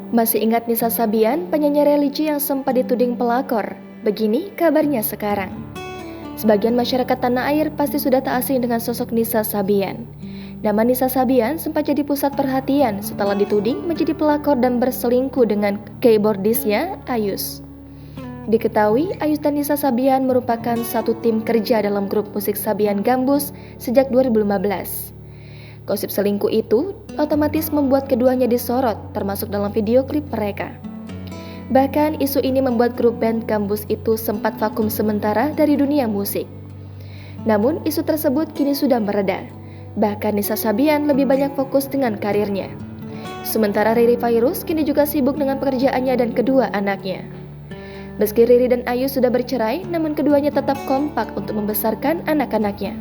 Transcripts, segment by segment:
Masih ingat Nisa Sabian, penyanyi religi yang sempat dituding pelakor? Begini kabarnya sekarang. Sebagian masyarakat tanah air pasti sudah tak asing dengan sosok Nisa Sabian. Nama Nisa Sabian sempat jadi pusat perhatian setelah dituding menjadi pelakor dan berselingkuh dengan keyboardisnya Ayus. Diketahui, Ayus dan Nisa Sabian merupakan satu tim kerja dalam grup musik Sabian Gambus sejak 2015. Gosip selingkuh itu otomatis membuat keduanya disorot, termasuk dalam video klip mereka. Bahkan isu ini membuat grup band Gambus itu sempat vakum sementara dari dunia musik. Namun isu tersebut kini sudah mereda. Bahkan Nisa Sabian lebih banyak fokus dengan karirnya. Sementara Riri Virus kini juga sibuk dengan pekerjaannya dan kedua anaknya. Meski Riri dan Ayu sudah bercerai, namun keduanya tetap kompak untuk membesarkan anak-anaknya.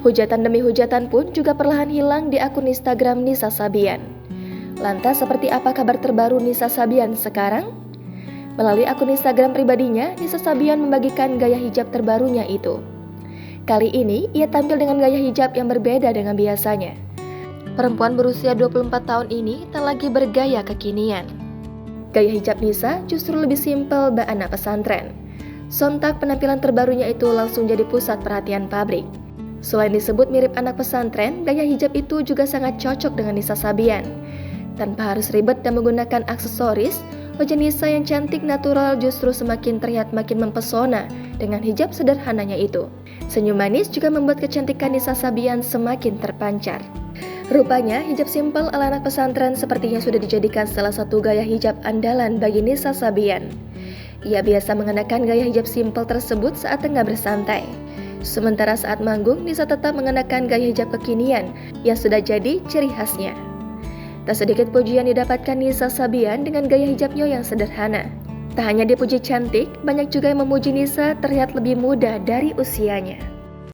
Hujatan demi hujatan pun juga perlahan hilang di akun Instagram Nisa Sabian. Lantas seperti apa kabar terbaru Nisa Sabian sekarang? Melalui akun Instagram pribadinya, Nisa Sabian membagikan gaya hijab terbarunya itu. Kali ini, ia tampil dengan gaya hijab yang berbeda dengan biasanya. Perempuan berusia 24 tahun ini tak lagi bergaya kekinian. Gaya hijab Nisa justru lebih simpel bak anak pesantren. Sontak penampilan terbarunya itu langsung jadi pusat perhatian publik. Selain disebut mirip anak pesantren, gaya hijab itu juga sangat cocok dengan Nisa Sabian. Tanpa harus ribet dan menggunakan aksesoris, wajah Nisa yang cantik natural justru semakin terlihat makin mempesona dengan hijab sederhananya itu. Senyum manis juga membuat kecantikan Nisa Sabian semakin terpancar. Rupanya, hijab simpel ala anak pesantren sepertinya sudah dijadikan salah satu gaya hijab andalan bagi Nisa Sabian. Ia biasa mengenakan gaya hijab simpel tersebut saat tengah bersantai. Sementara saat manggung, Nisa tetap mengenakan gaya hijab kekinian yang sudah jadi ciri khasnya. Tak sedikit pujian didapatkan Nisa Sabian dengan gaya hijabnya yang sederhana. Tak hanya dipuji cantik, banyak juga yang memuji Nisa terlihat lebih muda dari usianya.